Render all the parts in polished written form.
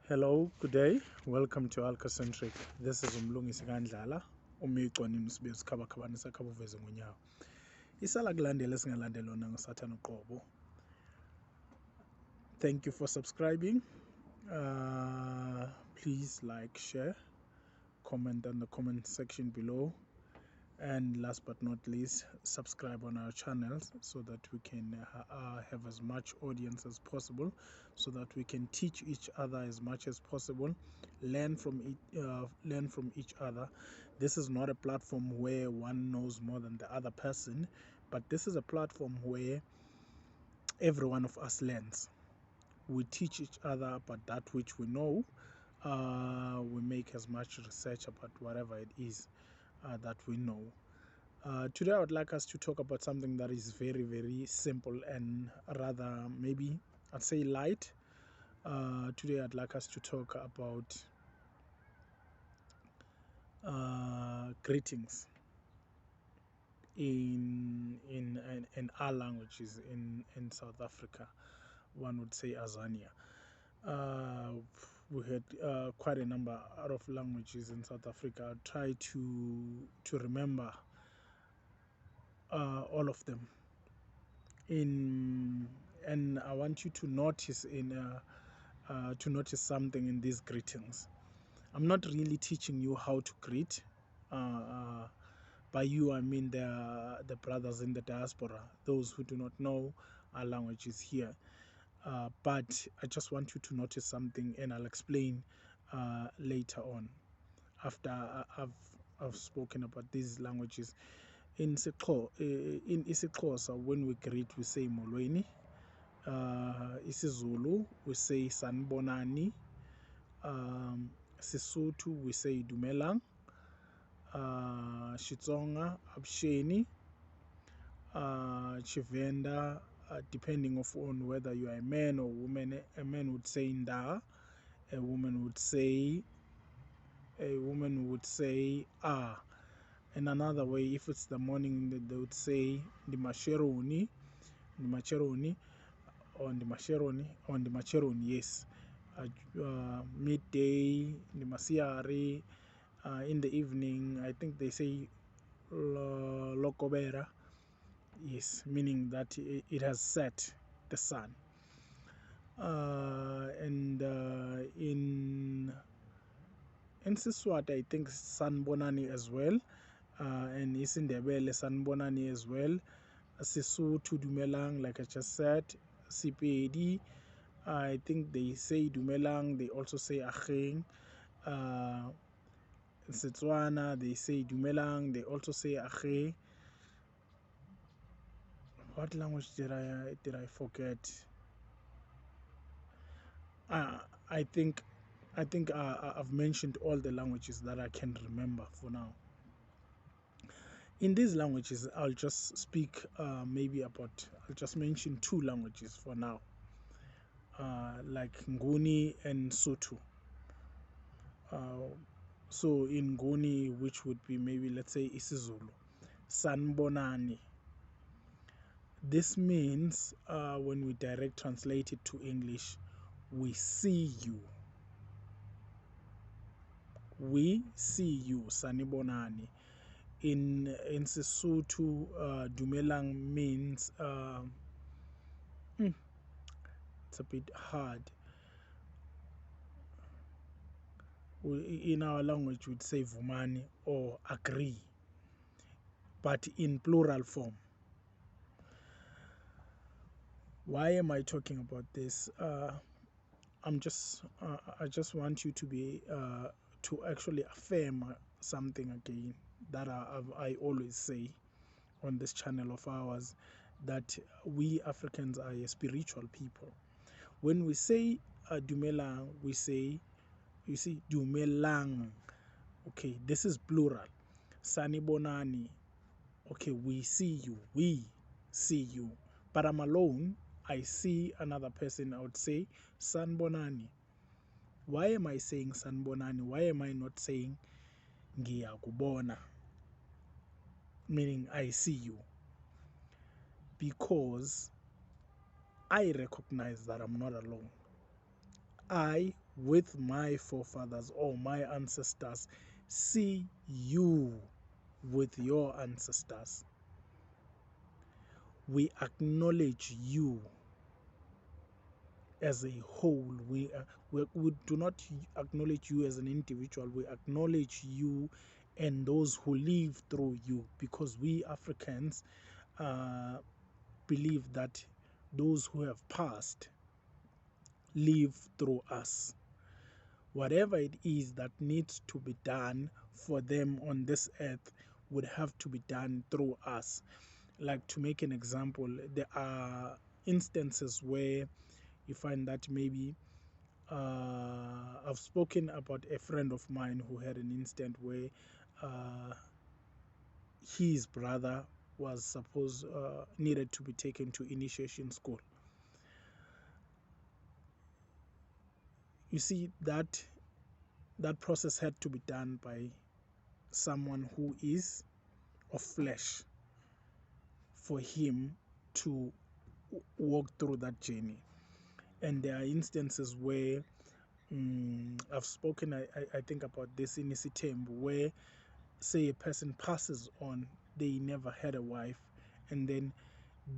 Hello, good day. Welcome to Alke-Centric. This is Umlungisi Kandlala. Umicwa nimsibe sikhabakhabana sakhabuveze ngonyawo. Isala kulandela singalandela lona ngoSathana uqobo. Thank you for subscribing. Please like, share, comment on the comment section below. And last but not least, subscribe on our channels so that we can have as much audience as possible, so that we can teach each other as much as possible, learn from each other. This is not a platform where one knows more than the other person, but this is a platform where every one of us learns. We teach each other about that which we know. We make as much research about whatever it is that we know. Today I would like us to talk about something that is very, very simple and rather maybe I'd say light. Today I'd like us to talk about greetings in our languages in South Africa. One would say Azania. We had quite a number of languages in South Africa. I'll try to remember all of them. And I want you to notice something in these greetings. I'm not really teaching you how to greet. By you, I mean the brothers in the diaspora, those who do not know our languages here. But I just want you to notice something, and I'll explain later on after I've spoken about these languages. In isiXhosa, when we greet, we say molweni. isiZulu, we say sanibonani. Sesotho, we say dumelang. Xitsonga, avuxeni. Tshivenda, depending on whether you are a man or woman, a man would say nda, a woman would say ah. And another way, if it's the morning, they would say ndimasheroni, or ndimasheroni, yes. Midday, ndimasiari. In the evening, I think they say lokobera, yes, meaning that it has set, the sun. And in Siswati, I think sanibonani as well. And isiNdebele sanibonani as well. Sesotho dumelang, like I just said. Sepedi, I think they say dumelang, they also say ageng. Setswana, they say dumelang, they also say ageng. What language did I forget? I think I've mentioned all the languages that I can remember for now. In these languages, I'll just speak I'll just mention two languages for now, like Nguni and Sotho. So in Nguni, which would be maybe, let's say, isiZulu, sanibonani. This means, when we direct translate it to English, we see you. We see you, sanibonani. In Sesotho, dumelang means it's a bit hard. In our language, we'd say vumani or agree, but in plural form. Why am I talking about this? I just want you to be to actually affirm something again that I always say on this channel of ours, that we Africans are a spiritual people. When we say dumelang, we say, you see, dumelang. Okay, this is plural. Sanibonani. Okay, we see you. We see you. But I'm alone. I see another person. I would say sanibonani. Why am I saying sanibonani? Why am I not saying ngiyakubona? Meaning I see you. Because I recognize that I'm not alone. I with my forefathers or my ancestors see you with your ancestors. We acknowledge you as a whole. We do not acknowledge you as an individual. We acknowledge you and those who live through you, because we Africans uh, believe that those who have passed live through us. Whatever it is that needs to be done for them on this earth would have to be done through us. Like, to make an example, there are instances where you find that maybe I've spoken about a friend of mine who had an incident where uh, his brother was supposed needed to be taken to initiation school. You see, that process had to be done by someone who is of flesh for him to walk through that journey. And there are instances where I've spoken, I think, about this in Isitembu, where, say, a person passes on, they never had a wife, and then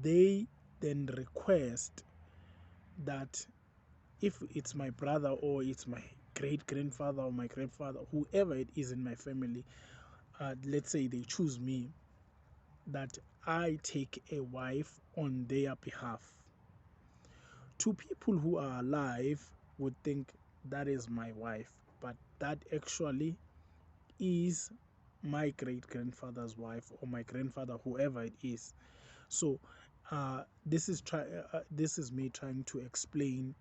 they then request that if it's my brother or it's my great grandfather or my grandfather, whoever it is in my family, let's say they choose me, that I take a wife on their behalf. Two people who are alive would think that is my wife, but that actually is my great grandfather's wife or my grandfather, whoever it is. So this is me trying to explain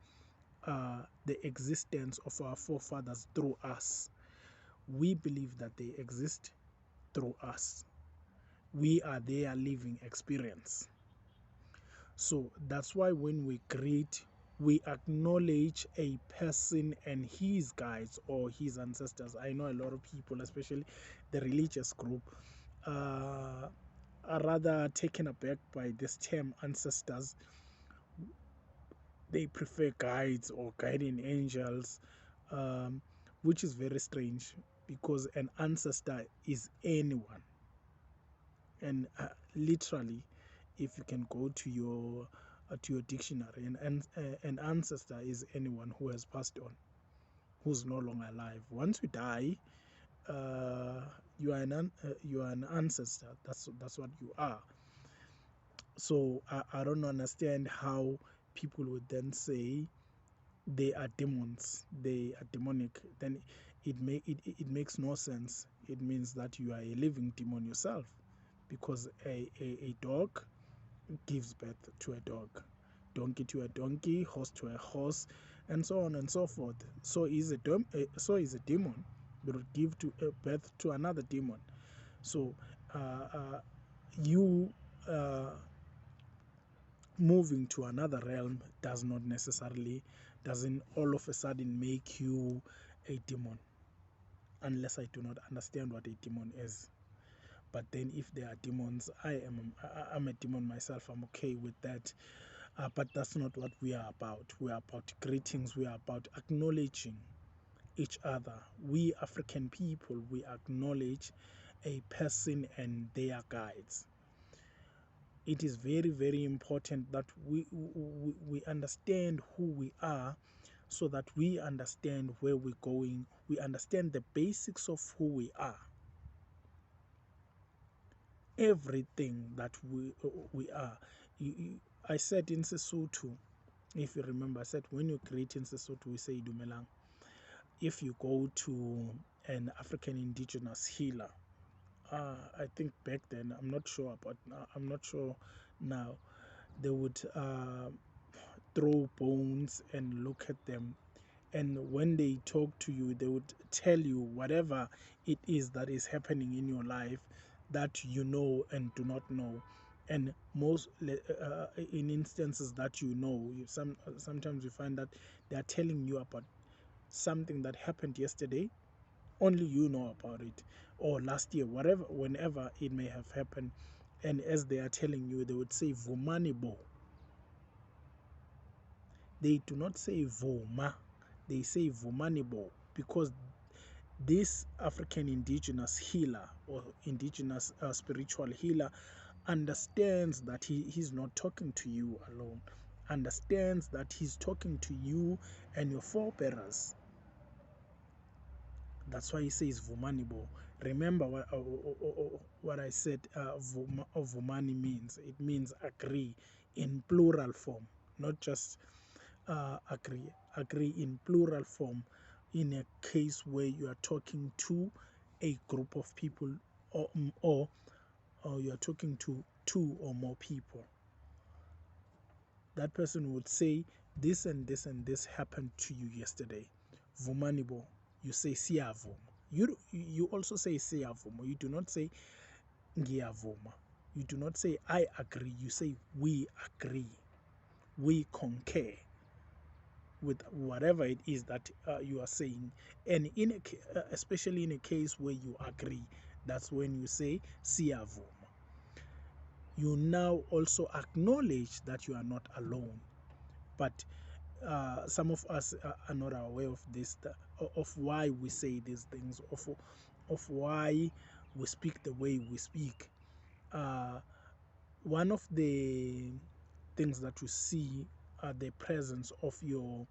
the existence of our forefathers through us. We believe that they exist through us. We are their living experience. So that's why when we greet, we acknowledge a person and his guides or his ancestors. I know a lot of people, especially the religious group, are rather taken aback by this term ancestors. They prefer guides or guardian angels, which is very strange, because an ancestor is anyone. And literally, if you can go to your dictionary, an ancestor is anyone who has passed on, who's no longer alive. Once you die, you are an ancestor. That's what you are. So I don't understand how people would then say they are demons, they are demonic. Then it makes no sense. It means that you are a living demon yourself, because a dog gives birth to a dog, donkey to a donkey, horse to a horse, and so on and so forth. So is a demon, but would give birth to another demon. So you moving to another realm doesn't all of a sudden make you a demon, unless I do not understand what a demon is. But then if there are demons, I'm a demon myself. I'm okay with that. But that's not what we are about. We are about greetings. We are about acknowledging each other. We African people, we acknowledge a person and their guides. It is very, very important that we understand who we are, so that we understand where we're going. We understand the basics of who we are. Everything that we are. I said in Sesotho, if you remember, I said when you greet in Sesotho, we say Dumelang. If you go to an African indigenous healer, I think back then, I'm not sure now, they would throw bones and look at them, and when they talk to you, they would tell you whatever it is that is happening in your life that you know and do not know. And most in instances that sometimes you find that they are telling you about something that happened yesterday, only you know about it, or last year, whenever it may have happened. And as they are telling you, they would say vumani bo. They do not say vuma. they say Vumanibo, because this African indigenous healer or indigenous spiritual healer understands that he's not talking to you alone, understands that he's talking to you and your forebearers. That's why he says Vumanibo. Remember what I said Vumani means. It means agree in plural form, not just agree. Agree in plural form in a case where you are talking to a group of people, or you are talking to two or more people. That person would say, this and this and this happened to you yesterday. Vumanibo. You say siyavuma. You also say siyavuma. You do not say ngiyavuma. You do not say I agree. You say we agree. We concur with whatever it is that you are saying. And especially in a case where you agree, that's when you say siyavuma. You now also acknowledge that you are not alone. But some of us are not aware of this, of why we say these things, of why we speak the way we speak. One of the things that you see are the presence of your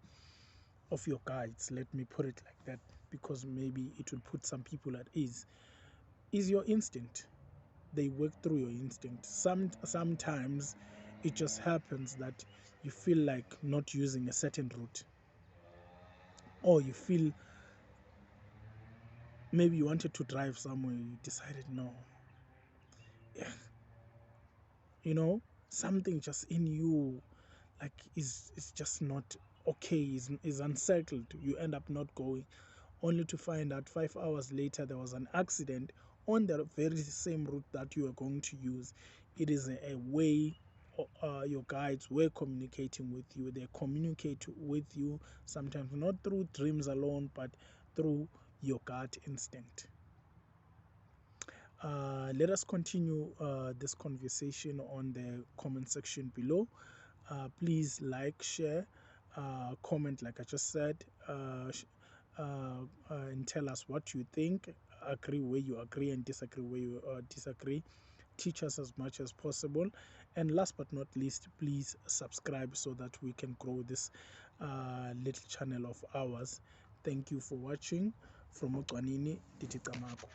guides. Let me put it like that, because maybe it will put some people at ease. Is your instinct. They work through your instinct. Sometimes it just happens that you feel like not using a certain route, or you feel maybe you wanted to drive somewhere, you decided no. You know, something just in you like is just not okay, is unsettled. You end up not going, only to find out 5 hours later there was an accident on the very same route that you are going to use. It is a way your guides were communicating with you. They communicate with you sometimes not through dreams alone, but through your gut instinct. Let us continue this conversation on the comment section below. Please like, share, comment, like I just said, and tell us what you think. Agree where you agree, and disagree where you disagree. Teach us as much as possible. And last but not least, please subscribe so that we can grow this little channel of ours. Thank you for watching. From Ukwanini, Diti Kamako.